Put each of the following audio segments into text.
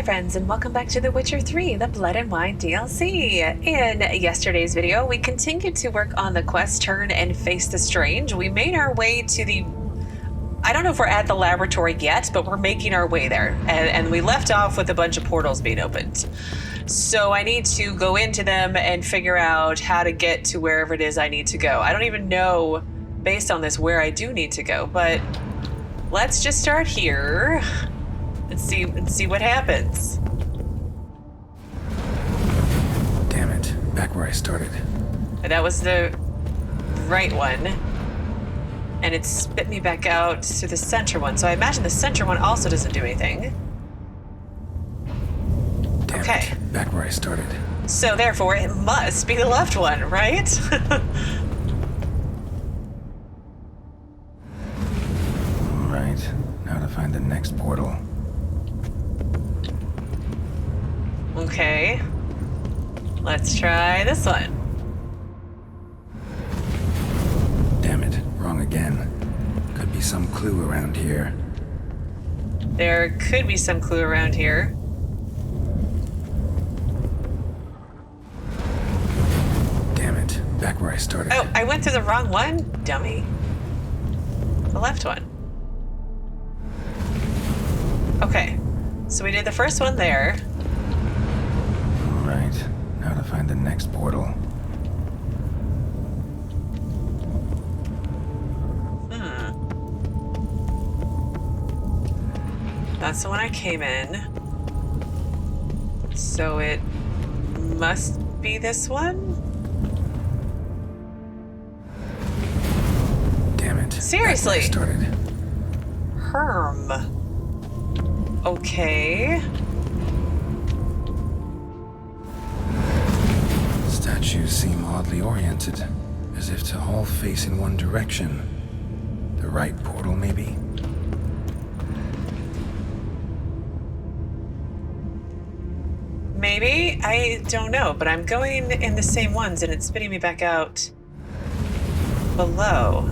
my friends, and welcome back to The Witcher 3, the Blood and Wine DLC. In yesterday's video, we continued to work on the quest Turn and Face the Strange. We made our way to the... I don't know if we're at the laboratory yet, but we're making our way there. And we left off with a bunch of portals being opened. So I need to go into them and figure out how to get to wherever it is I need to go. I don't even know, based on this, where I do need to go, but let's just start here. And see what happens. Damn it, back where I started. That was the right one. And it spit me back out to the center one. So I imagine the center one also doesn't do anything. Damn okay. It, back where I started. So therefore it must be the left one, right? Alright, now to find the next portal. Okay, let's try this one. Damn it, wrong again. Could be some clue around here. There could be some clue around here. Damn it, back where I started. Oh, I went through the wrong one, dummy. The left one. Okay, so we did the first one there. Right, now to find the next portal. That's the one I came in. So it must be this one? Damn it. Seriously? Back where I started. Herm. Okay. Statues seem oddly oriented, as if to all face in one direction. The right portal, maybe? Maybe? I don't know, but I'm going in the same ones and it's spitting me back out below.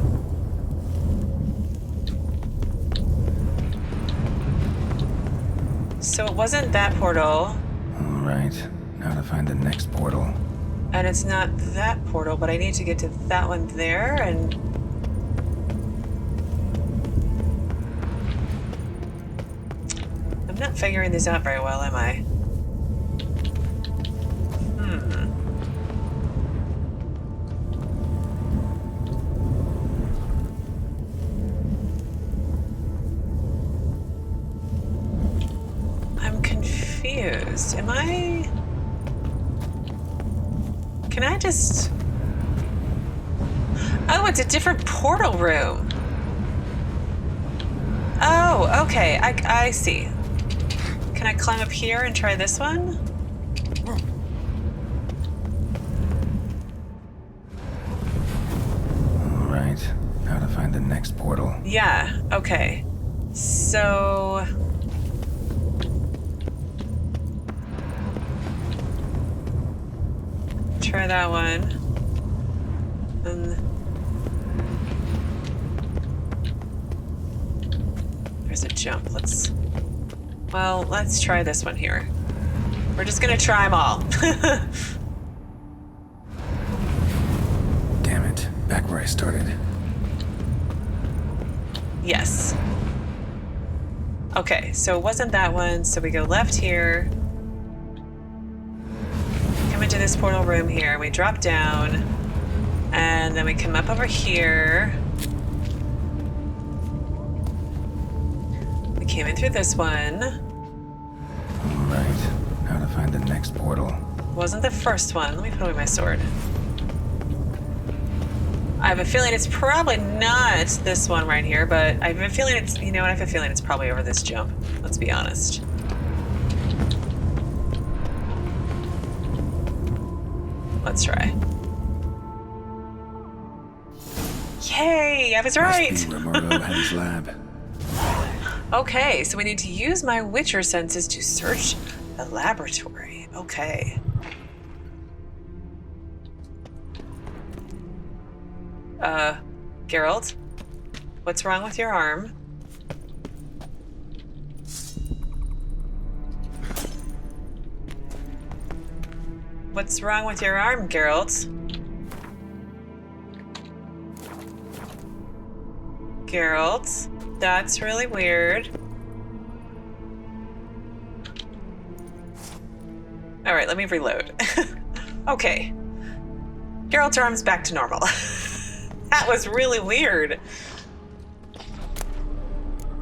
So it wasn't that portal. Alright, now to find the next portal. And it's not that portal, but I need to get to that one there, and... I'm not figuring this out very well, am I? I'm confused. Am I... Can I just... Oh, it's a different portal room. Oh, okay. I see. Can I climb up here and try this one? Alright, now to find the next portal. Yeah, okay. So... Try that one. And there's a jump. Let's try this one here. We're just gonna try them all. Damn it, back where I started. Yes. Okay, so it wasn't that one, so we go left here. Come into this portal room here, we drop down, and then we come up over here. We came in through this one. Alright, now to find the next portal. Wasn't the first one. Let me put away my sword. I have a feeling it's probably not this one right here, but I have a feeling it's, you know what, I have a feeling it's probably over this jump. Let's be honest. Let's try. Yay! I was right! Must be where Moreau had his lab. Okay, so we need to use my Witcher senses to search the laboratory. Okay. Geralt? What's wrong with your arm? What's wrong with your arm, Geralt? Geralt, that's really weird. All right, let me reload. Okay. Geralt's arm's back to normal. That was really weird.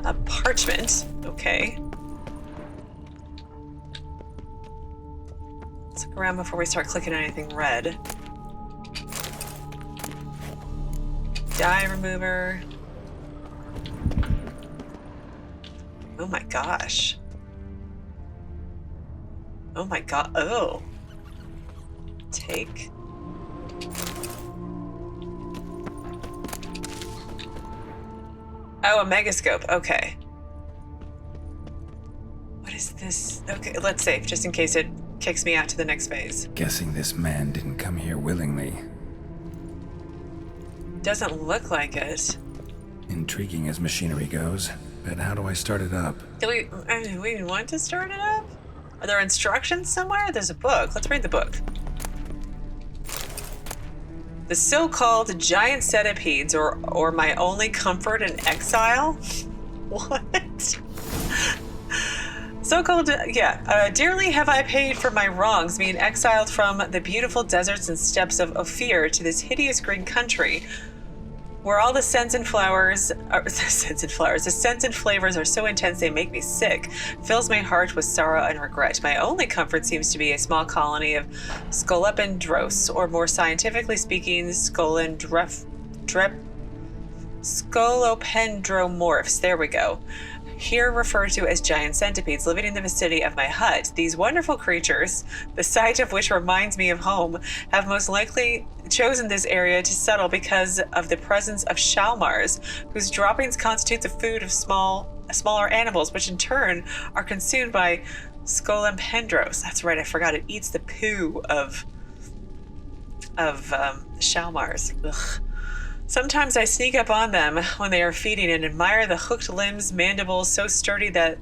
A parchment. Okay. Let's look around before we start clicking on anything red. Dye remover. Oh my gosh. Oh my god. Oh. Take. Oh, a megascope. Okay. What is this? Okay, let's save, just in case it kicks me out to the next phase. Guessing this man didn't come here willingly. Doesn't look like it. Intriguing as machinery goes, but how do I start it up? Do we want to start it up? Are there instructions somewhere? There's a book. Let's read the book. The so-called giant centipedes, or my only comfort in exile? What? So-called, yeah. Dearly have I paid for my wrongs, being exiled from the beautiful deserts and steppes of Ophir to this hideous green country, where all the scents and flavors are so intense they make me sick, fills my heart with sorrow and regret. My only comfort seems to be a small colony of scolopendros, or more scientifically speaking, scolopendromorphs. There we go. Here referred to as giant centipedes, living in the vicinity of my hut. These wonderful creatures, the sight of which reminds me of home, have most likely chosen this area to settle because of the presence of shalmars, whose droppings constitute the food of smaller animals, which in turn are consumed by scolopendros. That's right, I forgot, it eats the poo of shalmars. Ugh. Sometimes I sneak up on them when they are feeding and admire the hooked limbs, mandibles so sturdy they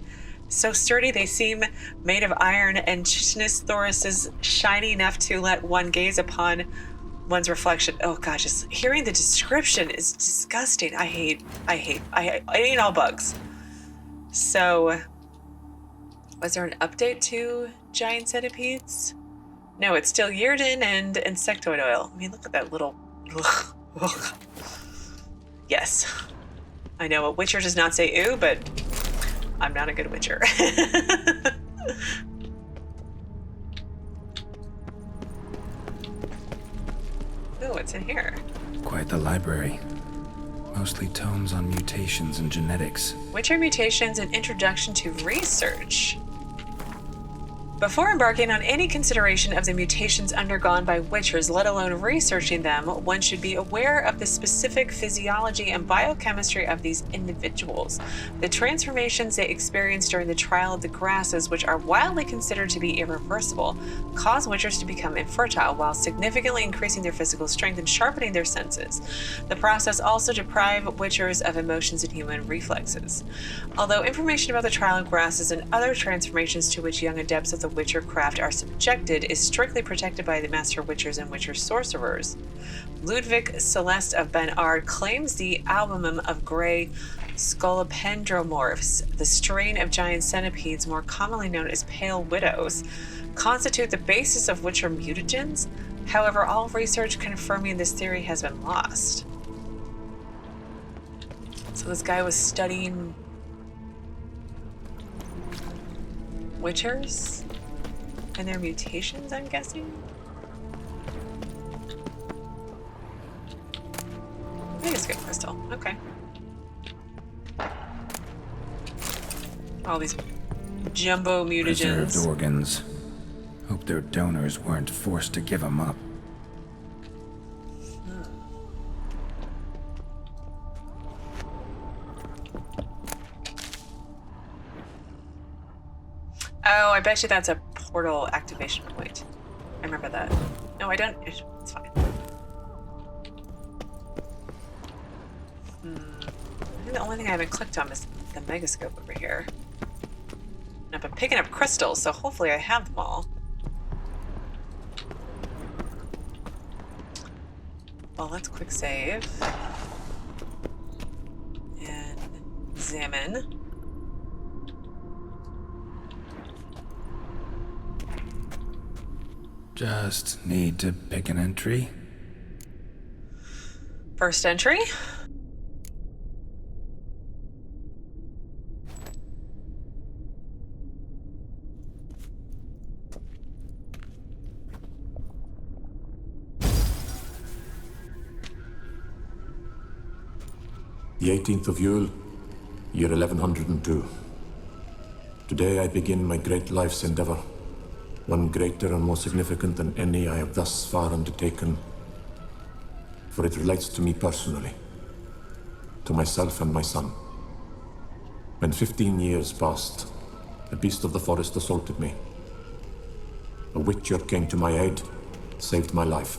seem made of iron, and chitinous thoraces shiny enough to let one gaze upon one's reflection. Oh god, just hearing the description is disgusting. I hate all bugs. So, was there an update to giant centipedes? No, it's still Yrden and insectoid oil. I mean, look at that little... Ugh. Yes. I know a witcher does not say ew, but I'm not a good witcher. Oh, what's in here? Quite the library. Mostly tomes on mutations and genetics. Witcher mutations and introduction to research. Before embarking on any consideration of the mutations undergone by witchers, let alone researching them, one should be aware of the specific physiology and biochemistry of these individuals. The transformations they experience during the trial of the grasses, which are widely considered to be irreversible, cause witchers to become infertile while significantly increasing their physical strength and sharpening their senses. The process also deprives witchers of emotions and human reflexes. Although information about the trial of grasses and other transformations to which young adepts of the witcher craft are subjected is strictly protected by the master witchers and witcher sorcerers. Ludwig Celeste of Ben Ard claims the albumum of gray scolopendromorphs, the strain of giant centipedes more commonly known as pale widows, constitute the basis of witcher mutagens. However, all research confirming this theory has been lost. So this guy was studying witchers and their mutations, I'm guessing? Megascope crystal, okay. All these jumbo mutagens. Preserved organs. Hope their donors weren't forced to give them up. Oh, I bet you that's a portal activation point. I remember that. No, I don't. It's fine. I think the only thing I haven't clicked on is the megascope over here. And I've been picking up crystals, so hopefully I have them all. Well, let's quick save. And examine. Just need to pick an entry. First entry. The 18th of Yule, year 1102. Today I begin my great life's endeavor, one greater and more significant than any I have thus far undertaken, for it relates to me personally, to myself and my son. When 15 years passed, a beast of the forest assaulted me. A witcher came to my aid, saved my life.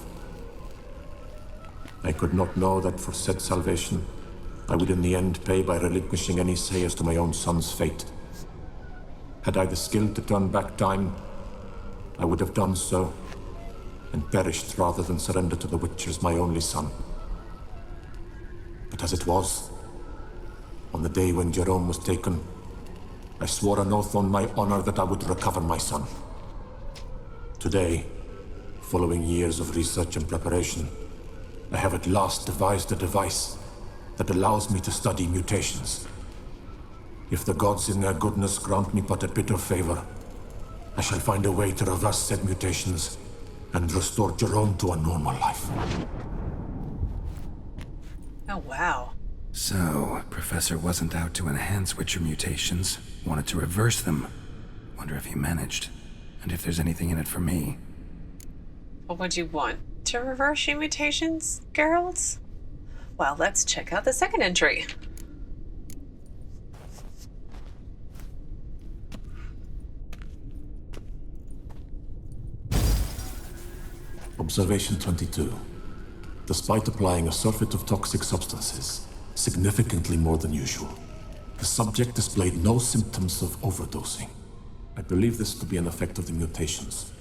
I could not know that for said salvation, I would in the end pay by relinquishing any say as to my own son's fate. Had I the skill to turn back time, I would have done so, and perished rather than surrender to the Witchers my only son. But as it was, on the day when Jerome was taken, I swore an oath on my honor that I would recover my son. Today, following years of research and preparation, I have at last devised a device that allows me to study mutations. If the gods in their goodness grant me but a bit of favor, I shall find a way to reverse said mutations and restore Jerome to a normal life. Oh, wow. So, Professor wasn't out to enhance Witcher mutations, wanted to reverse them. Wonder if he managed, and if there's anything in it for me. What would you want? To reverse your mutations, Geralt? Well, let's check out the second entry. Observation 22. Despite applying a surfeit of toxic substances, significantly more than usual, the subject displayed no symptoms of overdosing. I believe this to be an effect of the mutations.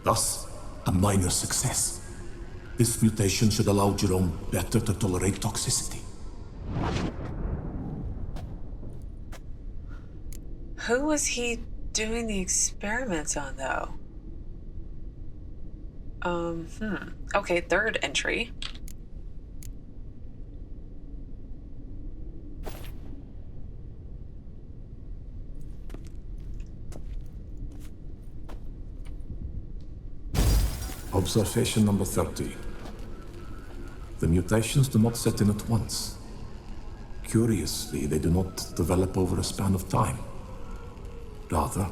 Thus, a minor success. This mutation should allow Jerome better to tolerate toxicity. Who was he doing the experiments on, though? Okay, third entry. Observation number 30. The mutations do not set in at once. Curiously, they do not develop over a span of time. Rather,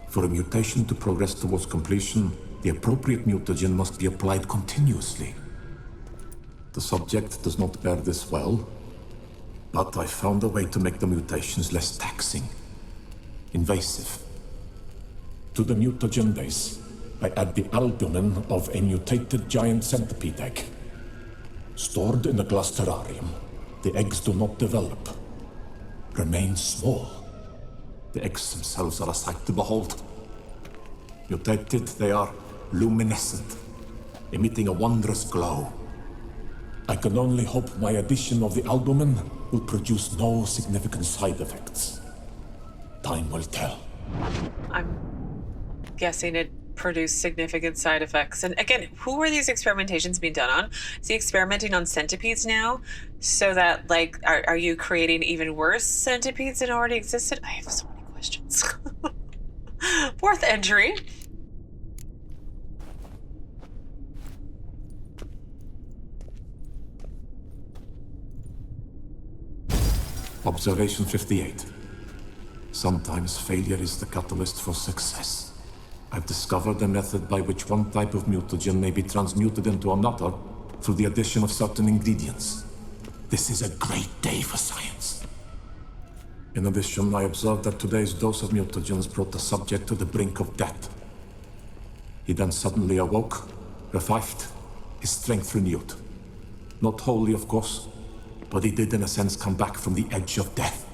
for a mutation to progress towards completion, the appropriate mutagen must be applied continuously. The subject does not bear this well, but I found a way to make the mutations less taxing, invasive. To the mutagen base, I add the albumin of a mutated giant centipede egg. Stored in a glass terrarium, the eggs do not develop, remain small. The eggs themselves are a sight to behold. Mutated, they are luminescent, emitting a wondrous glow. I can only hope my addition of the albumin will produce no significant side effects. Time will tell. I'm guessing it produced significant side effects. And again, who are these experimentations being done on? Is he experimenting on centipedes now? So that, like, are you creating even worse centipedes than already existed? I have so many questions. Fourth entry. Observation 58. Sometimes failure is the catalyst for success. I've discovered a method by which one type of mutagen may be transmuted into another through the addition of certain ingredients. This is a great day for science. In addition, I observed that today's dose of mutagens brought the subject to the brink of death. He then suddenly awoke, revived, his strength renewed. Not wholly, of course, but he did in a sense come back from the edge of death.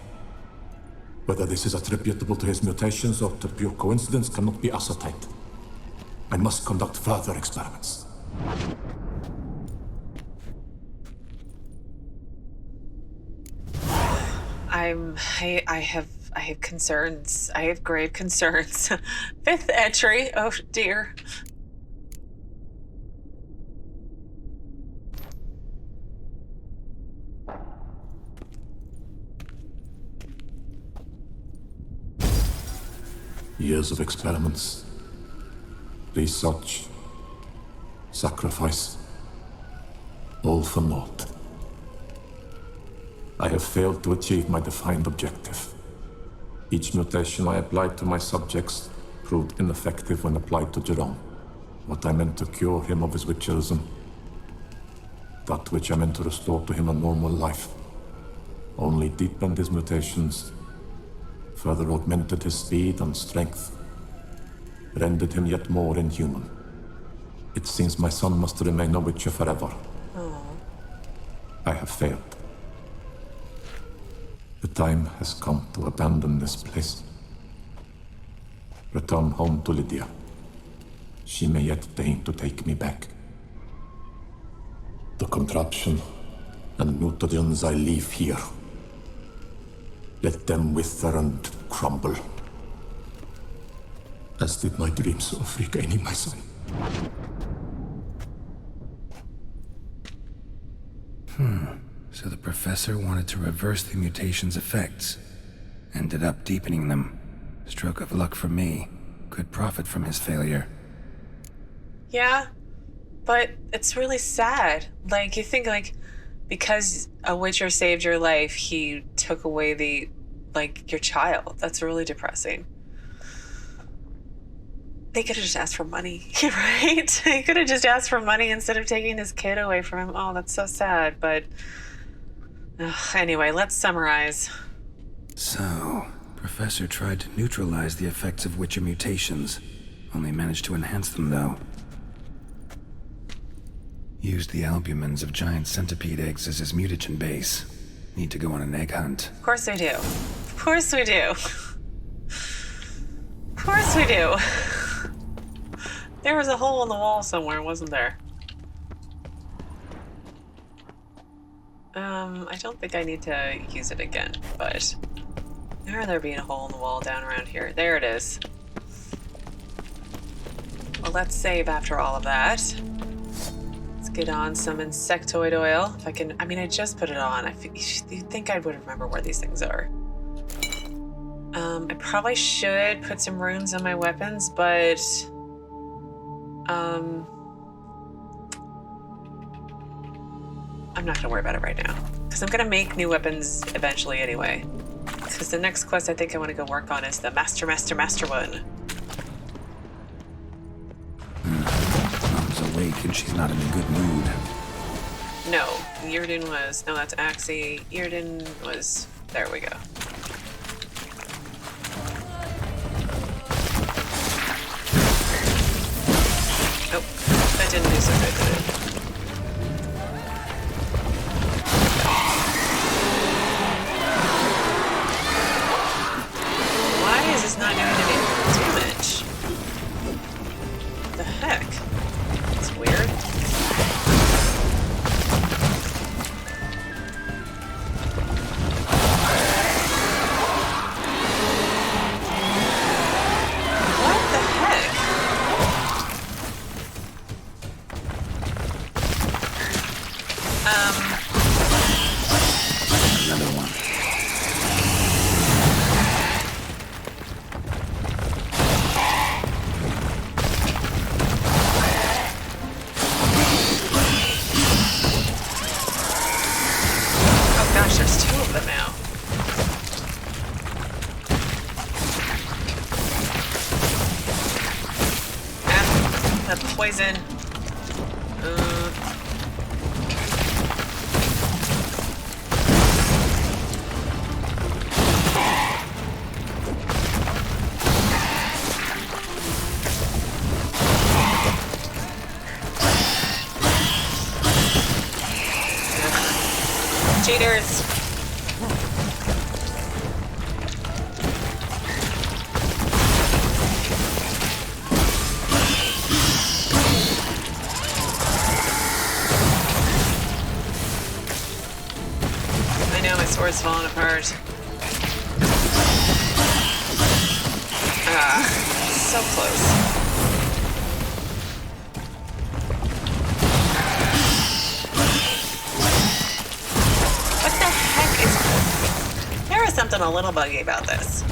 Whether this is attributable to his mutations or to pure coincidence cannot be ascertained. I must conduct further experiments. I have concerns. I have grave concerns. 5th entry. Oh dear. Years of experiments, research, sacrifice, all for naught. I have failed to achieve my defined objective. Each mutation I applied to my subjects proved ineffective when applied to Jerome. What I meant to cure him of his witcherism, that which I meant to restore to him a normal life, only deepened his mutations, further augmented his speed and strength, rendered him yet more inhuman. It seems my son must remain a witcher forever. I have failed. The time has come to abandon this place. Return home to Lydia. She may yet deign to take me back. The contraption and mutations I leave here. Let them wither and crumble. As did my dreams of regaining my son. So the professor wanted to reverse the mutation's effects. Ended up deepening them. Stroke of luck for me. Could profit from his failure. Yeah, but it's really sad. Like, you think, like, because a witcher saved your life, he took away your child. That's really depressing. They could have just asked for money, right? They could have just asked for money instead of taking his kid away from him. Oh, that's so sad, but... anyway, let's summarize. So, Professor tried to neutralize the effects of witcher mutations. Only managed to enhance them, though. Used the albumins of giant centipede eggs as his mutagen base. Need to go on an egg hunt. Of course we do. Of course we do. Of course we do. There was a hole in the wall somewhere, wasn't there? I don't think I need to use it again, but... I remember there being a hole in the wall down around here. There it is. Well, let's save after all of that. Let's get on some insectoid oil. If I can... I mean, I just put it on. You'd think I would remember where these things are. I probably should put some runes on my weapons, but... I'm not gonna worry about it right now. Because I'm gonna make new weapons eventually anyway. Because the next quest I think I want to go work on is the Master one. Mom's awake and she's not in a good mood. No, Yrden was... No, that's Axie. Yrden was... There we go. Nope, that didn't do so good, did it? Why is this not doing any damage? What the heck? It's weird. What the heck? Another one. Oh gosh, there's 2 of them now. Ah, that poison. Cheaters. I know my sword's falling apart. Ah, so close. What the heck is... There is something a little buggy about this.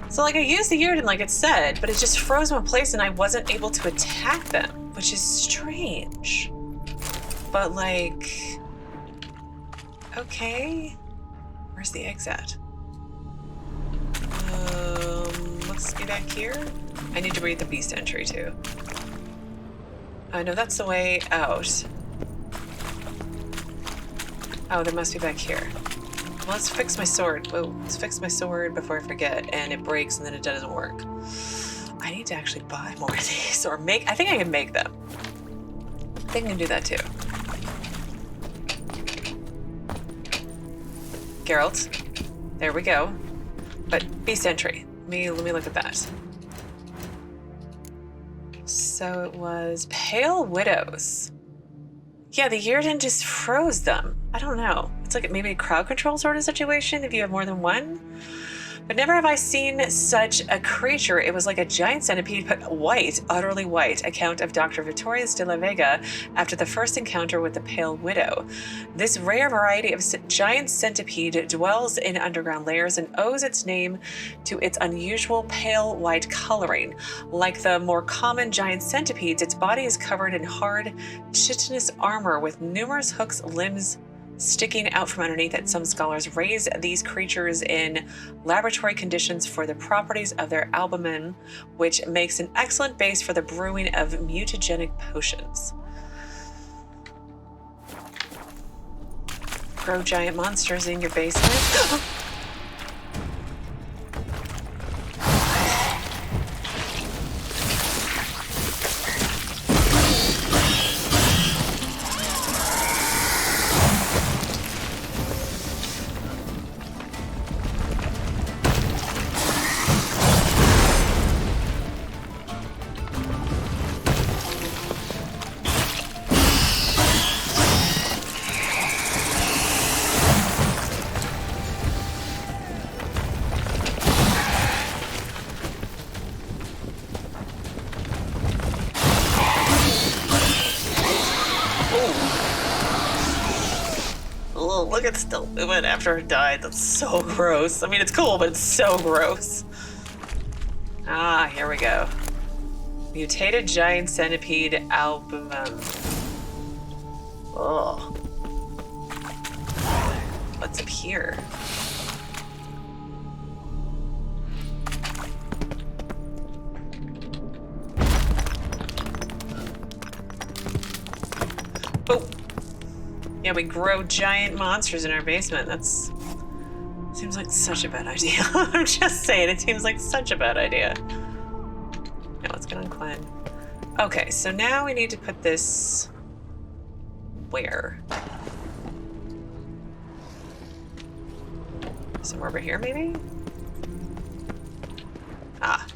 So, like, I used the Yrden like it said, but it just froze in place and I wasn't able to attack them, which is strange. But, like... Okay. Where's the eggs at? Let's be back here. I need to read the beast entry, too. Oh, no, that's the way out. Oh, they must be back here. Let's fix my sword. Whoa, let's fix my sword before I forget, and it breaks and then it doesn't work. I need to actually buy more of these, or make... I think I can make them. I think I can do that too. Geralt. There we go. But beast entry. Let me look at that. So it was Pale Widows. Yeah, the Yrden just froze them. I don't know. It's like maybe a crowd control sort of situation if you have more than one. But never have I seen such a creature. It was like a giant centipede, but white, utterly white, account of Dr. Victorius de la Vega after the first encounter with the Pale Widow. This rare variety of giant centipede dwells in underground layers and owes its name to its unusual pale white coloring. Like the more common giant centipedes, its body is covered in hard, chitinous armor with numerous hooks, limbs, sticking out from underneath it. Some scholars raise these creatures in laboratory conditions for the properties of their albumin, which makes an excellent base for the brewing of mutagenic potions. Grow giant monsters in your basement. Look, it's still moving after it died. That's so gross. I mean, it's cool, but it's so gross. Ah, here we go. Mutated giant centipede albumin. Oh. What's up here? Oh. Yeah, we grow giant monsters in our basement. That's... seems like such a bad idea. I'm just saying, it seems like such a bad idea. Now let's get on Gwent. Okay, so now we need to put this... where? Somewhere over here, maybe? Ah.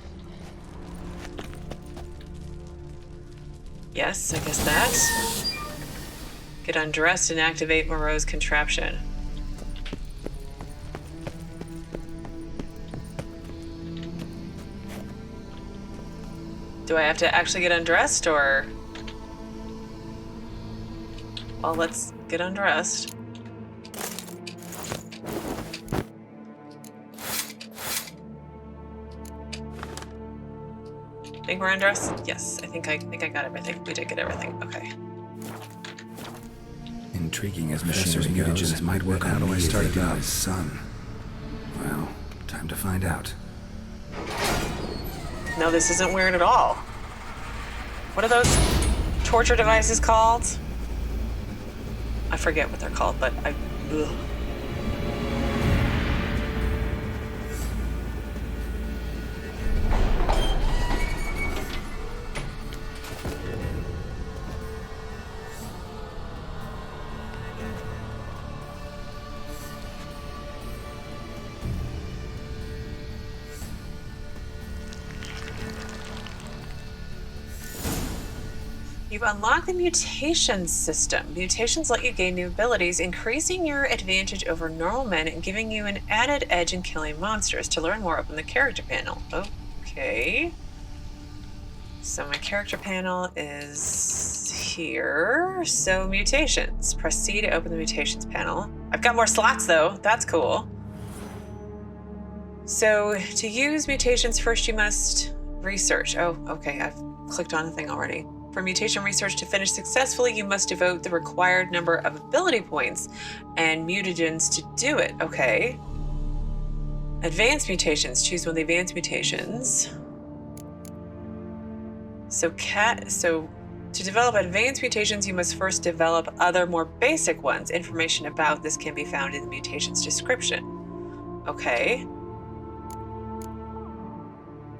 Yes, I guess that. Get undressed and activate Moreau's contraption. Do I have to actually get undressed, or... Well, let's get undressed. Think we're undressed? Yes, I think I got everything. We did get everything. Okay. Intriguing as Professor Mutations might work on me if they do his son. Well, time to find out. No, this isn't weird at all. What are those torture devices called? I forget what they're called, but I... Ugh. You've unlocked the mutations system. Mutations let you gain new abilities, increasing your advantage over normal men and giving you an added edge in killing monsters. To learn more, open the character panel. Okay. So my character panel is here. So mutations. Press C to open the mutations panel. I've got more slots though. That's cool. So to use mutations, first you must research. Oh, okay. I've clicked on the thing already. For mutation research to finish successfully, you must devote the required number of ability points and mutagens to do it. Okay. Advanced mutations. Choose one of the advanced mutations. So to develop advanced mutations, you must first develop other more basic ones. Information about this can be found in the mutations description. Okay.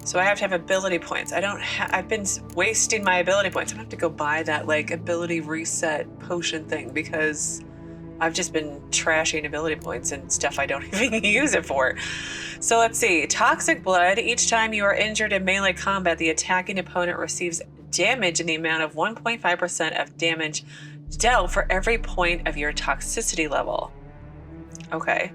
So I have to have ability points. I've been wasting my ability points. I'm gonna have to go buy that like ability reset potion thing because I've just been trashing ability points and stuff I don't even use it for. So let's see. Toxic blood. Each time you are injured in melee combat, the attacking opponent receives damage in the amount of 1.5% of damage dealt for every point of your toxicity level. Okay.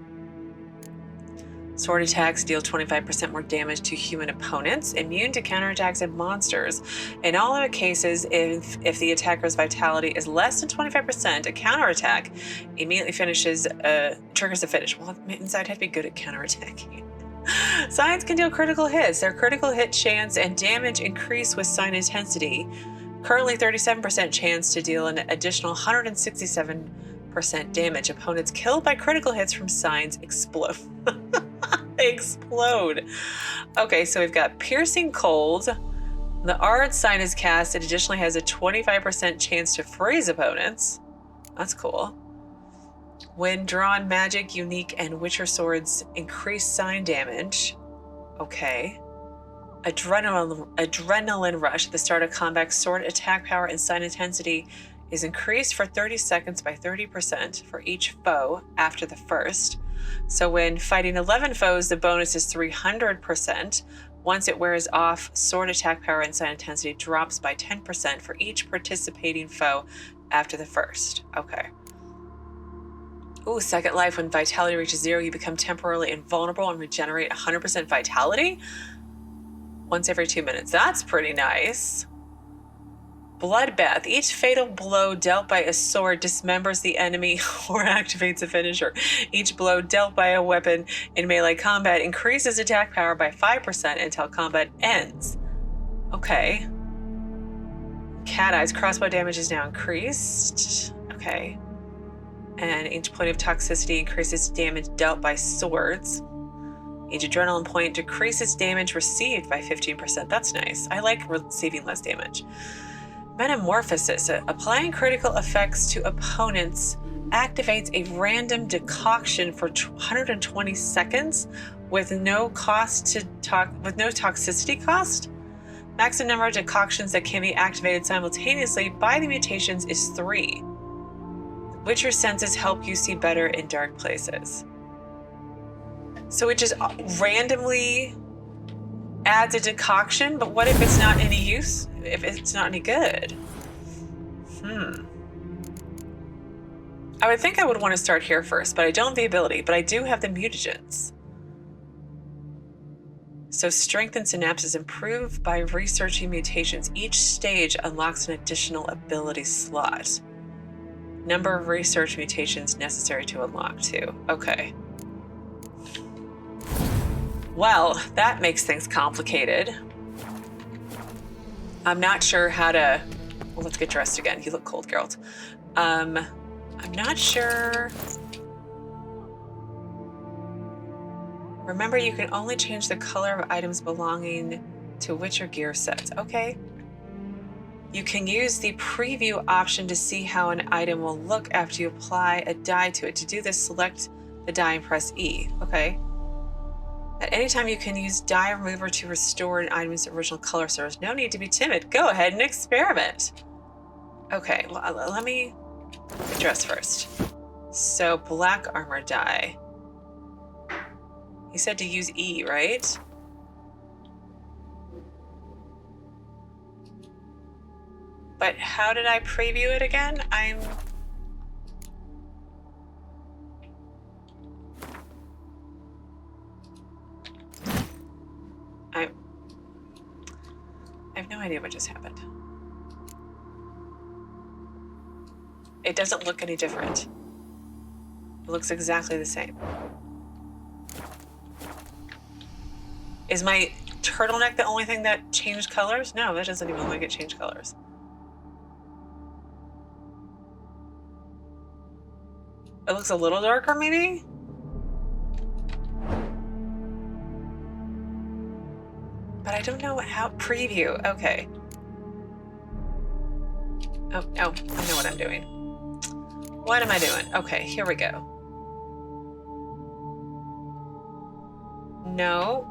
Sword attacks deal 25% more damage to human opponents, immune to counterattacks and monsters. In all other cases, if the attacker's vitality is less than 25%, a counterattack immediately triggers a finish. Well, it means I'd have to be good at counterattacking. Signs can deal critical hits. Their critical hit chance and damage increase with sign intensity. Currently 37% chance to deal an additional 167% damage. Opponents killed by critical hits from signs explode. They explode. Okay, so we've got Piercing Cold. The Ard sign is cast. It additionally has a 25% chance to freeze opponents. That's cool. When drawn, magic, unique, and witcher swords increase sign damage. Okay. Adrenaline rush. At the start of combat, sword attack power and sign intensity is increased for 30 seconds by 30% for each foe after the first. So when fighting 11 foes, the bonus is 300%. Once it wears off, sword attack power and sign intensity drops by 10% for each participating foe after the first. Okay. Ooh, Second Life. When vitality reaches 0, you become temporarily invulnerable and regenerate 100% vitality once every 2 minutes. That's pretty nice. Bloodbath. Each fatal blow dealt by a sword dismembers the enemy or activates a finisher. Each blow dealt by a weapon in melee combat increases attack power by 5% until combat ends. Okay. Cat Eyes. Crossbow damage is now increased. Okay. And each point of toxicity increases damage dealt by swords. Each adrenaline point decreases damage received by 15%. That's nice. I like receiving less damage. Metamorphosis. Applying critical effects to opponents activates a random decoction for 120 seconds with no toxicity cost. Maximum number of decoctions that can be activated simultaneously by the mutations is 3. Witcher senses help you see better in dark places. So it just randomly adds a decoction, but what if it's not any use? If it's not any good? I would think I would want to start here first, but I don't have the ability, but I do have the mutagens. So strength and synapses improve by researching mutations. Each stage unlocks an additional ability slot. Number of research mutations necessary to unlock 2. Okay. Well, that makes things complicated. I'm not sure how to... Well, let's get dressed again. You look cold, Geralt. I'm not sure... Remember, you can only change the color of items belonging to Witcher gear sets. Okay. You can use the preview option to see how an item will look after you apply a dye to it. To do this, select the dye and press E. Okay. At any time, you can use dye remover to restore an item's original color, so there's no need to be timid. Go ahead and experiment. Okay, well, let me dress first. So, black armor dye. He said to use E, right? But how did I preview it again? I have no idea what just happened. It doesn't look any different. It looks exactly the same. Is my turtleneck the only thing that changed colors? No, that doesn't even look like it changed colors. It looks a little darker, maybe? But I don't know how. Preview. Okay. Oh, I know what I'm doing. What am I doing? Okay, here we go. No.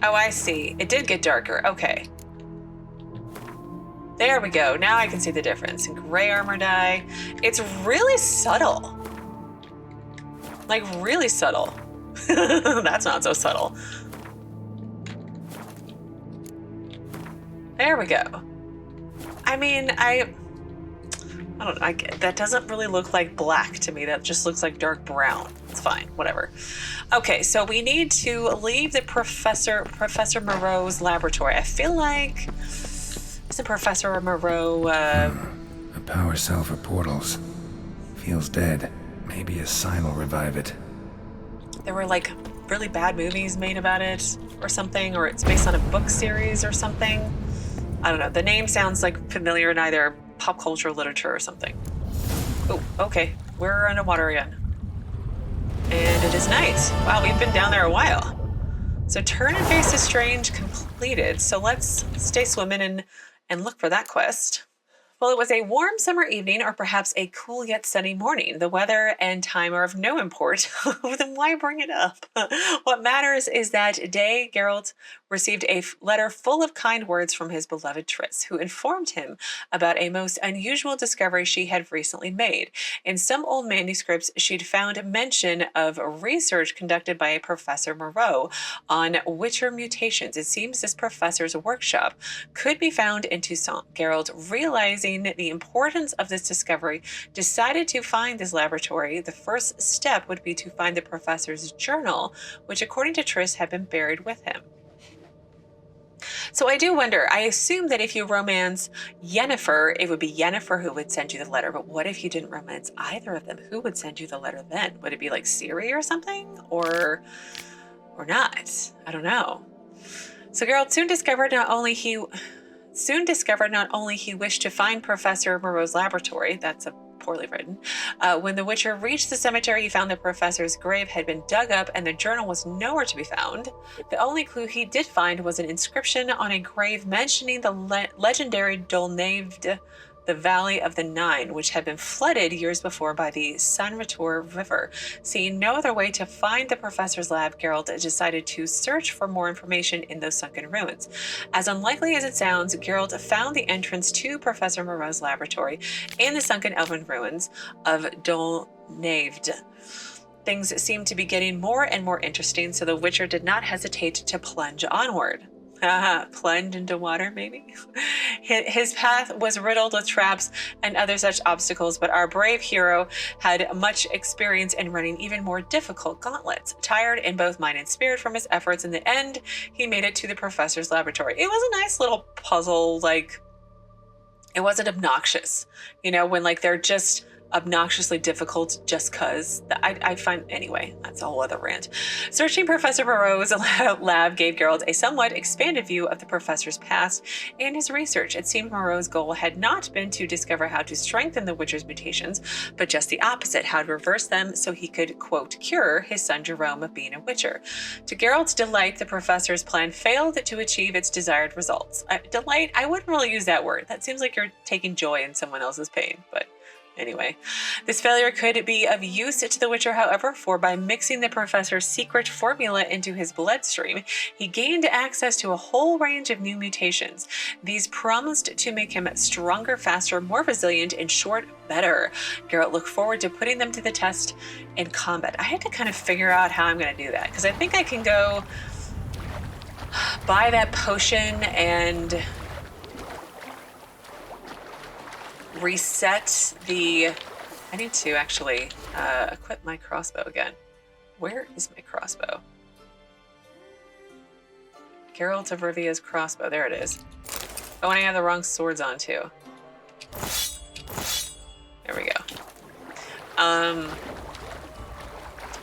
Oh, I see. It did get darker. Okay. There we go. Now I can see the difference. Gray armor dye. It's really subtle. Like, really subtle. That's not so subtle. There we go. I mean, I don't know. That doesn't really look like black to me. That just looks like dark brown. It's fine. Whatever. Okay, so we need to leave the Professor Moreau's laboratory. I feel like... Isn't Professor Moreau, A power cell for portals. Feels dead. Maybe a sign will revive it. There were, like, really bad movies made about it or something, or it's based on a book series or something. I don't know. The name sounds, like, familiar in either pop culture, literature, or something. Oh, okay. We're underwater again. And it is night. Wow, we've been down there a while. So turn and face the strange completed. So let's stay swimming and look for that quest. Well, it was a warm summer evening, or perhaps a cool yet sunny morning. The weather and time are of no import. Then why bring it up? What matters is that day Geralt received a letter full of kind words from his beloved Triss, who informed him about a most unusual discovery she had recently made. In some old manuscripts, she'd found mention of research conducted by a Professor Moreau on Witcher mutations. It seems this professor's workshop could be found in Toussaint. Geralt, realizing the importance of this discovery, decided to find this laboratory. The first step would be to find the professor's journal, which according to Triss had been buried with him. So I do wonder, I assume that if you romance Yennefer, it would be Yennefer who would send you the letter, but what if you didn't romance either of them? Who would send you the letter then? Would it be like Ciri or something? Or not? I don't know. So Geralt soon discovered not only he wished to find Professor Moreau's laboratory. That's poorly written. When the Witcher reached the cemetery, he found the professor's grave had been dug up and the journal was nowhere to be found. The only clue he did find was an inscription on a grave mentioning the legendary Dolnaved, the Valley of the Nine, which had been flooded years before by the Sanrator River. Seeing no other way to find the professor's lab, Geralt decided to search for more information in those sunken ruins. As unlikely as it sounds, Geralt found the entrance to Professor Moreau's laboratory in the sunken elven ruins of Dolnaved. Things seemed to be getting more and more interesting, so the Witcher did not hesitate to plunge onward. Plunge into water, maybe? His path was riddled with traps and other such obstacles, but our brave hero had much experience in running even more difficult gauntlets. Tired in both mind and spirit from his efforts, in the end, he made it to the professor's laboratory. It was a nice little puzzle, like, it wasn't obnoxious. You know, when, like, they're just obnoxiously difficult just cause. I find, anyway, that's a whole other rant. Searching Professor Moreau's lab gave Geralt a somewhat expanded view of the professor's past and his research. It seemed Moreau's goal had not been to discover how to strengthen the Witcher's mutations, but just the opposite, how to reverse them so he could, quote, cure his son Jerome of being a Witcher. To Geralt's delight, the professor's plan failed to achieve its desired results. Delight, I wouldn't really use that word. That seems like you're taking joy in someone else's pain, but Anyway, this failure could be of use to the Witcher, however, for by mixing the professor's secret formula into his bloodstream, he gained access to a whole range of new mutations. These promised to make him stronger, faster, more resilient, in short, better. Geralt looked forward to putting them to the test in combat. I had to kind of figure out how I'm going to do that, because I think I can go buy that potion and reset the... I need to actually equip my crossbow again. Where is my crossbow? Geralt of Rivia's crossbow. There it is. Oh, and I have the wrong swords on too. There we go.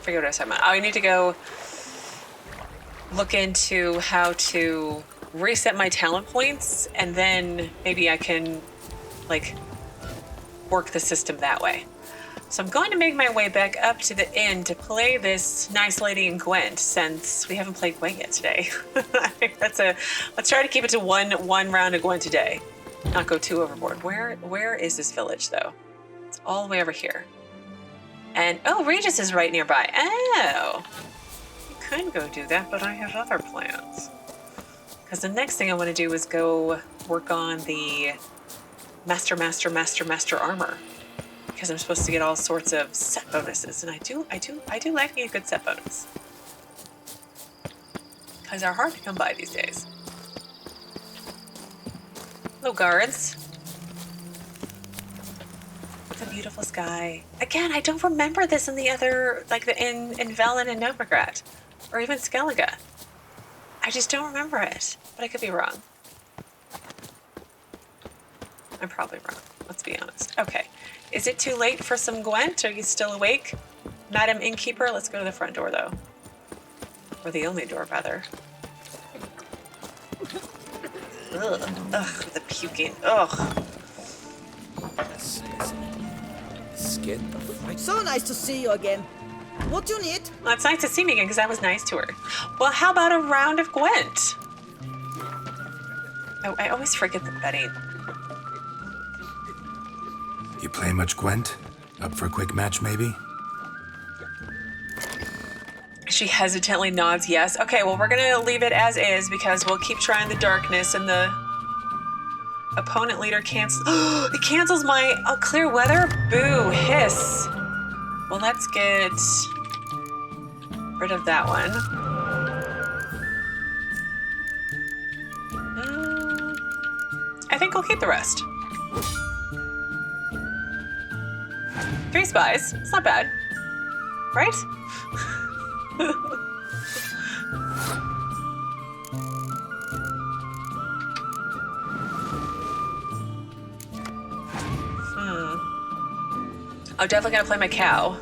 Forget what I was talking about. Oh, I need to go look into how to reset my talent points, and then maybe I can, like, work the system that way. So I'm going to make my way back up to the inn to play this nice lady in Gwent, since we haven't played Gwent yet today. I think let's try to keep it to one round of Gwent today. Not go too overboard. Where is this village though? It's all the way over here. And oh, Regis is right nearby. Oh, you could go do that, but I have other plans. Because the next thing I want to do is go work on the master armor, because I'm supposed to get all sorts of set bonuses, and I do like me a good set bonus, because they're hard to come by these days. Hello, guards. What a beautiful sky. Again, I don't remember this in the other, like the in Velen and Novigrad, or even Skellige. I just don't remember it, but I could be wrong. I'm probably wrong. Let's be honest. Okay. Is it too late for some Gwent? Are you still awake? Madam Innkeeper? Let's go to the front door, though. Or the only door, rather. Ugh. Ugh, the puking. Ugh. So nice to see you again. What do you need? Well, it's nice to see me again, because I was nice to her. Well, how about a round of Gwent? Oh, I always forget the betting. You play much Gwent? Up for a quick match, maybe? She hesitantly nods yes. Okay, well, we're gonna leave it as is, because we'll keep trying the darkness, and the opponent leader cancels. It cancels my clear weather? Boo, hiss. Well, let's get rid of that one. I think we'll keep the rest. 3 spies. It's not bad. Right? I'm definitely gonna play my cow.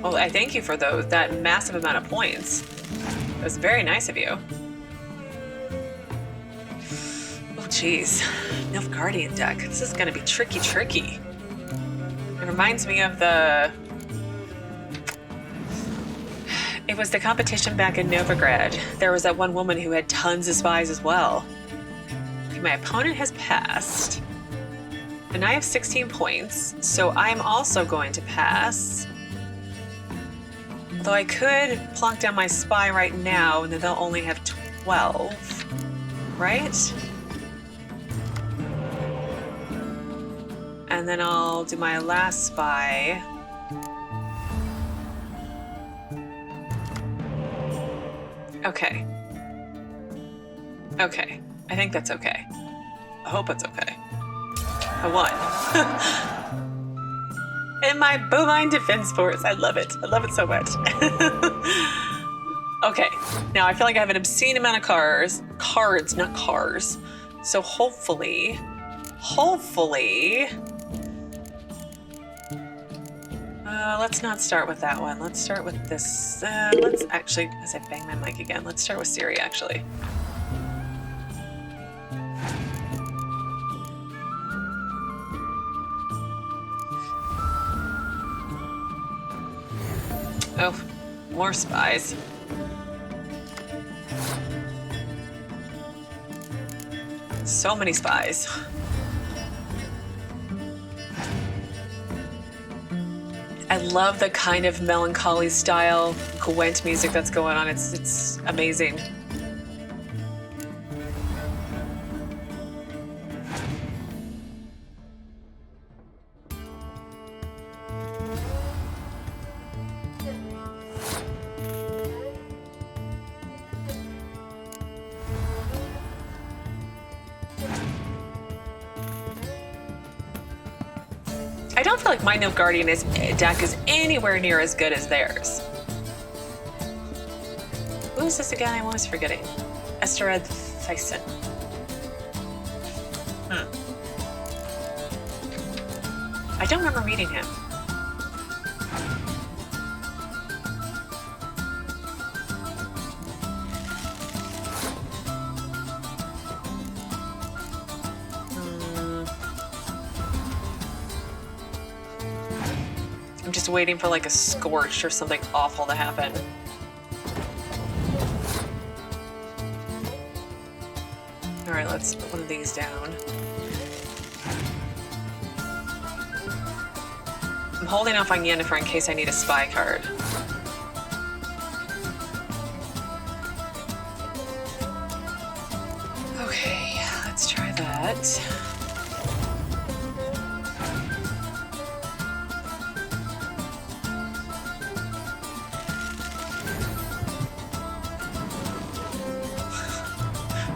Well, I thank you for that massive amount of points. It was very nice of you. Oh, geez. Nilfgaardian deck. This is gonna be tricky. It reminds me of it was the competition back in Novigrad. There was that one woman who had tons of spies as well. Okay, my opponent has passed. And I have 16 points, so I'm also going to pass. Although I could plunk down my spy right now, and then they'll only have 12. Right? And then I'll do my last spy. Okay. Okay. I think that's okay. I hope it's okay. I won. And my bovine defense force. I love it. I love it so much. Okay. Now I feel like I have an obscene amount of cards, not cars. So hopefully, let's not start with that one. Let's start with this. Let's actually, as I bang my mic again, let's start with Siri, actually. Oh, more spies. So many spies. I love the kind of melancholy style Gwent music that's going on. It's amazing. I don't feel like my Nilfgaardian deck is anywhere near as good as theirs. Who is this again? I'm always forgetting. Estered Thyssen. I don't remember meeting him. I'm just waiting for like a scorch or something awful to happen. All right, let's put one of these down. I'm holding off on Yennefer in case I need a spy card. Okay, let's try that.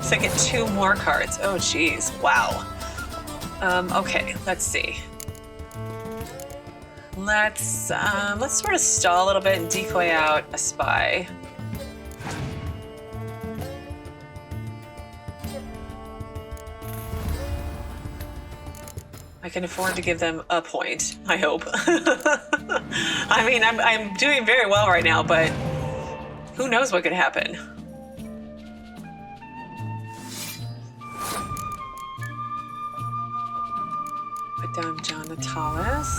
So I get 2 more cards. Oh, geez. Wow. Okay, let's see. Let's sort of stall a little bit and decoy out a spy. I can afford to give them a point, I hope. I mean, I'm doing very well right now, but who knows what could happen. Down John Natalis.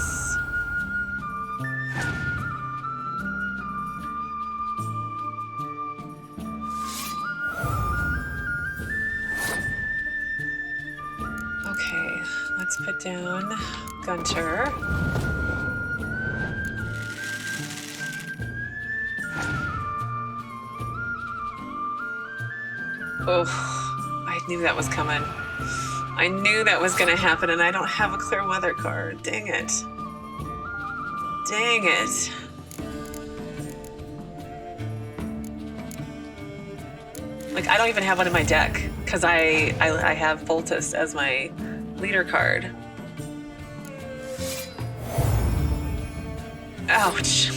Okay, let's put down Gunter. Oh, I knew that was coming. I knew that was going to happen, and I don't have a clear weather card. Dang it. Dang it. Like, I don't even have one in my deck, because I have Voltus as my leader card. Ouch.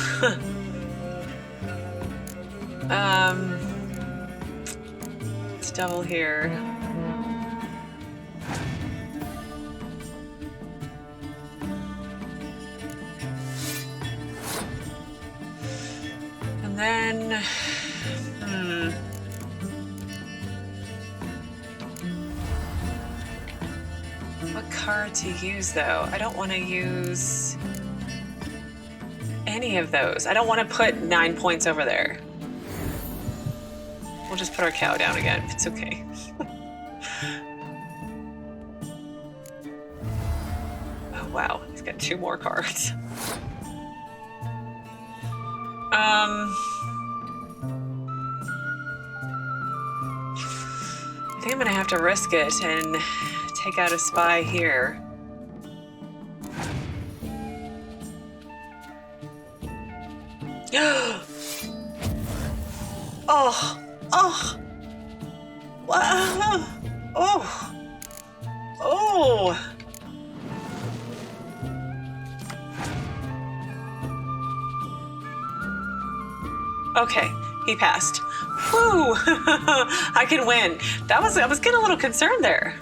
Let's double here. Then, what card to use though? I don't want to use any of those. I don't want to put 9 points over there. We'll just put our cow down again. It's okay. Oh wow, he's got 2 more cards. I think I'm gonna have to risk it and take out a spy here. Oh, oh, wow, oh, oh. Okay, he passed. Whew! I can win. I was getting a little concerned there.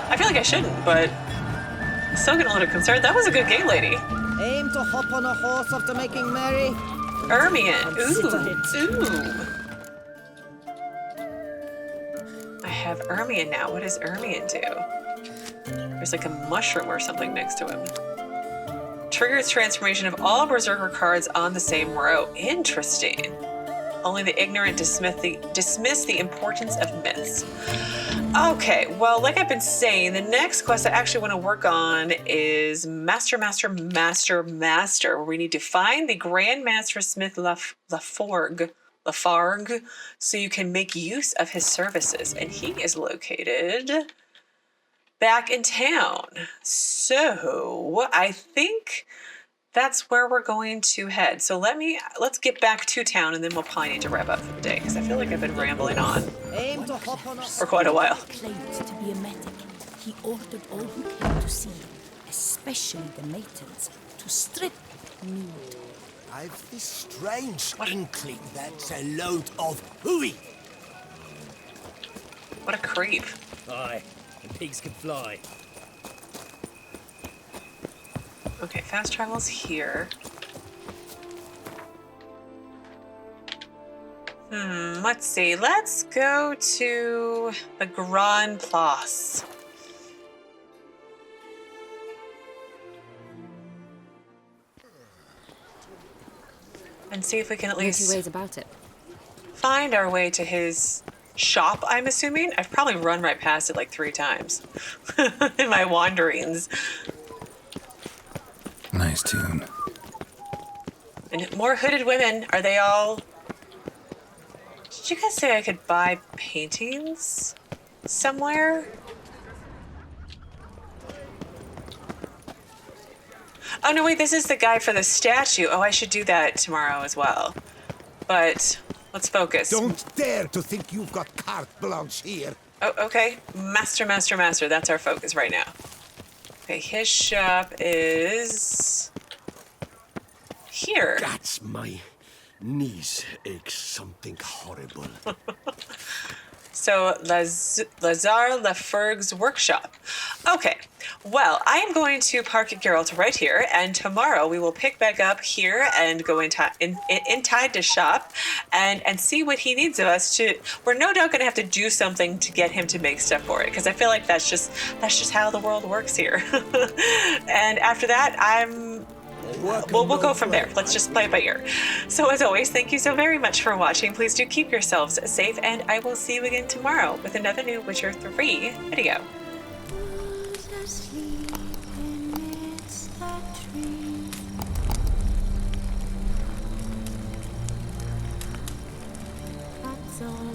I feel like I shouldn't, but I'm still getting a little concerned. That was a good game, lady. Aim to hop on a horse after making merry. Ermion. Sit on it. Ooh. I have Ermion now. What does Ermion do? There's like a mushroom or something next to him. Triggers transformation of all Berserker cards on the same row. Interesting. Only the ignorant dismiss the importance of myth. Smiths. Okay, well, like I've been saying, the next quest I actually want to work on is Master, where we need to find the Grand Master Smith Lafargue, so you can make use of his services. And he is located back in town. So I think that's where we're going to head. So let's get back to town, and then we'll probably need to wrap up for the day, because I feel like I've been rambling on Aim to hop on a for quite a while. Claimed to be a medic. He ordered all who came to see him, especially the matrons, to strip nude. I've this strange inkling that's a load of hooey. What a creep. Aye, and pigs can fly. Okay, fast travel's here. Let's see. Let's go to the Grand Place. And see if we can at There's least two ways about it. find our way to his shop, I'm assuming. I've probably run right past it like 3 times in my wanderings. Nice tune. And more hooded women. Are they all... Did you guys say I could buy paintings somewhere? Oh, no, wait, this is the guy for the statue. Oh, I should do that tomorrow as well. But let's focus. Don't dare to think you've got carte blanche here. Oh, okay. Master. That's our focus right now. Okay, his shop is... here. That's my knees ache something horrible. So, Lazare Lafargue's workshop. Okay, well, I am going to park at Geralt right here, and tomorrow we will pick back up here and go inside the shop and see what he needs of us to... We're no doubt going to have to do something to get him to make stuff for it, because I feel like that's just how the world works here. And after that, we'll go from there. Let's just play it by ear. So as always, thank you so very much for watching. Please do keep yourselves safe, and I will see you again tomorrow with another new Witcher 3 video. That's all